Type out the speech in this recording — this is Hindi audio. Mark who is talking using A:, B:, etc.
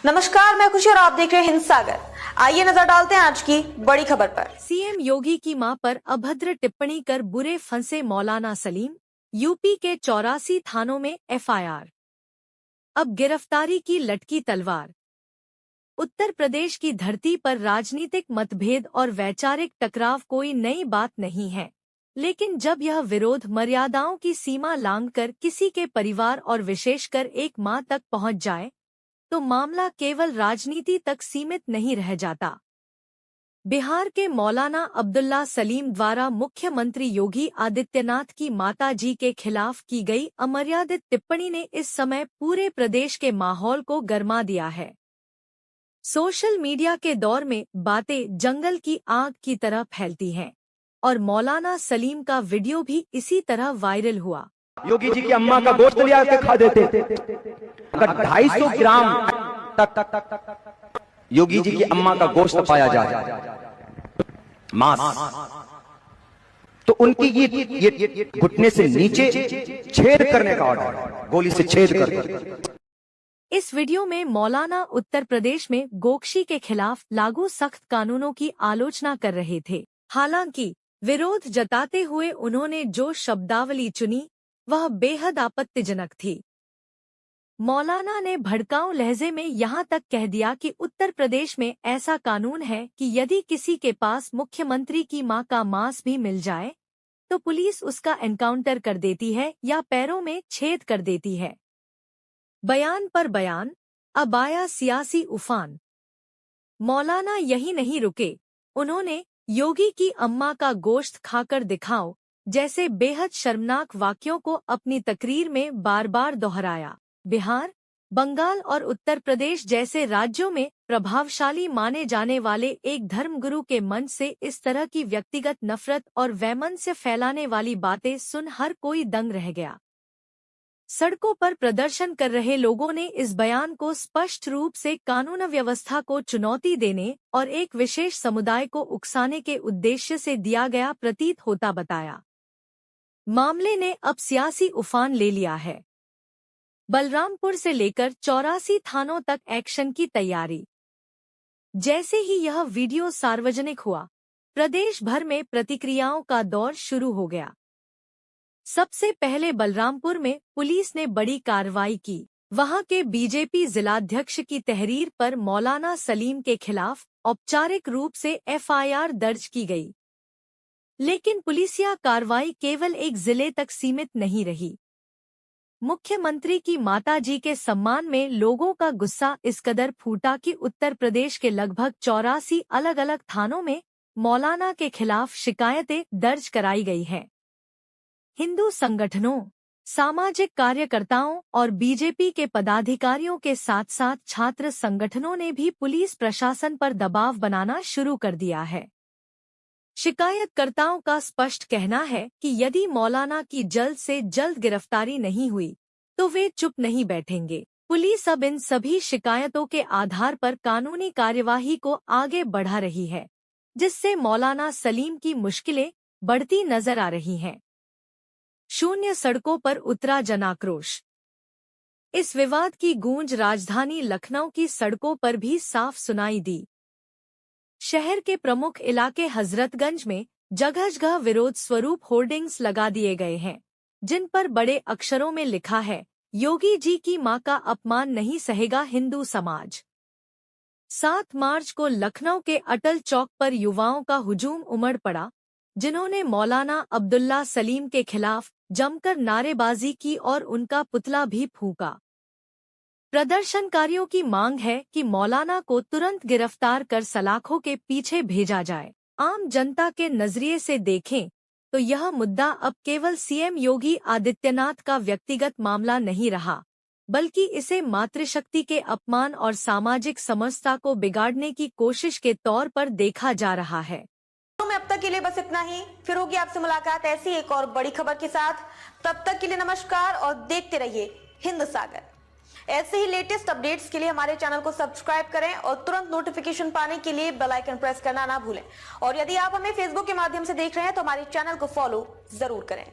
A: नमस्कार, मैं खुशी और आप देख रहे हैं हिंद सागर। आइए नजर डालते हैं आज की बड़ी खबर पर।
B: सीएम योगी की मां पर अभद्र टिप्पणी कर बुरे फंसे मौलाना सलीम, यूपी के 84 थानों में एफआईआर। अब गिरफ्तारी की लटकी तलवार। उत्तर प्रदेश की धरती पर राजनीतिक मतभेद और वैचारिक टकराव कोई नई बात नहीं है, लेकिन जब यह विरोध मर्यादाओं की सीमा लांघकर किसी के परिवार और विशेषकर एक मां तक पहुंच जाए, तो मामला केवल राजनीति तक सीमित नहीं रह जाता। बिहार के मौलाना अब्दुल्ला सलीम द्वारा मुख्यमंत्री योगी आदित्यनाथ की माताजी के खिलाफ की गई अमर्यादित टिप्पणी ने इस समय पूरे प्रदेश के माहौल को गरमा दिया है। सोशल मीडिया के दौर में बातें जंगल की आग की तरह फैलती हैं और मौलाना सलीम का वीडियो भी इसी तरह वायरल हुआ।
C: योगी जी की अम्मा का गोश्त लिया के खा देते। अगर 250 ग्राम तक योगी जी की अम्मा का गोश्त पाया जाए, मांस, तो उनकी ये घुटने से नीचे छेद करने का ऑर्डर, गोली से छेद कर।
B: इस वीडियो में मौलाना उत्तर प्रदेश में गोकशी के खिलाफ लागू सख्त कानूनों की आलोचना कर रहे थे। हालांकि विरोध जताते हुए उन्होंने जो शब्दावली चुनी वह बेहद आपत्तिजनक थी। मौलाना ने भड़काऊ लहजे में यहाँ तक कह दिया कि उत्तर प्रदेश में ऐसा कानून है कि यदि किसी के पास मुख्यमंत्री की मां का मांस भी मिल जाए तो पुलिस उसका एनकाउंटर कर देती है या पैरों में छेद कर देती है। बयान पर बयान, अब आया सियासी उफान। मौलाना यही नहीं रुके, उन्होंने योगी की अम्मा का गोश्त खाकर दिखाओ जैसे बेहद शर्मनाक वाक्यों को अपनी तकरीर में बार बार दोहराया। बिहार, बंगाल और उत्तर प्रदेश जैसे राज्यों में प्रभावशाली माने जाने वाले एक धर्मगुरु के मन से इस तरह की व्यक्तिगत नफरत और वैमनस्य फैलाने वाली बातें सुन हर कोई दंग रह गया। सड़कों पर प्रदर्शन कर रहे लोगों ने इस बयान को स्पष्ट रूप से कानून व्यवस्था को चुनौती देने और एक विशेष समुदाय को उकसाने के उद्देश्य से दिया गया प्रतीत होता बताया। मामले ने अब सियासी उफान ले लिया है। बलरामपुर से लेकर 84 थानों तक एक्शन की तैयारी। जैसे ही यह वीडियो सार्वजनिक हुआ, प्रदेश भर में प्रतिक्रियाओं का दौर शुरू हो गया। सबसे पहले बलरामपुर में पुलिस ने बड़ी कार्रवाई की। वहां के बीजेपी जिलाध्यक्ष की तहरीर पर मौलाना सलीम के खिलाफ औपचारिक रूप से एफआईआर दर्ज की गई। लेकिन पुलिसिया कार्रवाई केवल एक जिले तक सीमित नहीं रही। मुख्यमंत्री की माताजी के सम्मान में लोगों का गुस्सा इस कदर फूटा कि उत्तर प्रदेश के लगभग 84 अलग अलग थानों में मौलाना के खिलाफ शिकायतें दर्ज कराई गई हैं। हिंदू संगठनों, सामाजिक कार्यकर्ताओं और बीजेपी के पदाधिकारियों के साथ साथ छात्र संगठनों ने भी पुलिस प्रशासन पर दबाव बनाना शुरू कर दिया है। शिकायतकर्ताओं का स्पष्ट कहना है कि यदि मौलाना की जल्द से जल्द गिरफ्तारी नहीं हुई तो वे चुप नहीं बैठेंगे। पुलिस अब इन सभी शिकायतों के आधार पर कानूनी कार्यवाही को आगे बढ़ा रही है, जिससे मौलाना सलीम की मुश्किलें बढ़ती नजर आ रही हैं। शून्य सड़कों पर उतरा जनाक्रोश। इस विवाद की गूंज राजधानी लखनऊ की सड़कों पर भी साफ सुनाई दी। शहर के प्रमुख इलाके हजरतगंज में जगह-जगह विरोध स्वरूप होर्डिंग्स लगा दिए गए हैं, जिन पर बड़े अक्षरों में लिखा है, योगी जी की मां का अपमान नहीं सहेगा हिंदू समाज। 7 मार्च को लखनऊ के अटल चौक पर युवाओं का हुजूम उमड़ पड़ा, जिन्होंने मौलाना अब्दुल्ला सलीम के खिलाफ जमकर नारेबाजी की और उनका पुतला भी फूंका। प्रदर्शनकारियों की मांग है कि मौलाना को तुरंत गिरफ्तार कर सलाखों के पीछे भेजा जाए। आम जनता के नजरिए से देखें तो यह मुद्दा अब केवल सीएम योगी आदित्यनाथ का व्यक्तिगत मामला नहीं रहा, बल्कि इसे मातृशक्ति के अपमान और सामाजिक समरसता को बिगाड़ने की कोशिश के तौर पर देखा जा रहा है।
A: में अब तक के लिए बस इतना ही। फिर होगी आपसे मुलाकात ऐसी एक और बड़ी खबर के साथ। तब तक के लिए नमस्कार और देखते रहिए हिंद सागर। ऐसे ही लेटेस्ट अपडेट्स के लिए हमारे चैनल को सब्सक्राइब करें और तुरंत नोटिफिकेशन पाने के लिए बेल आइकन प्रेस करना ना भूलें। और यदि आप हमें फेसबुक के माध्यम से देख रहे हैं तो हमारे चैनल को फॉलो जरूर करें।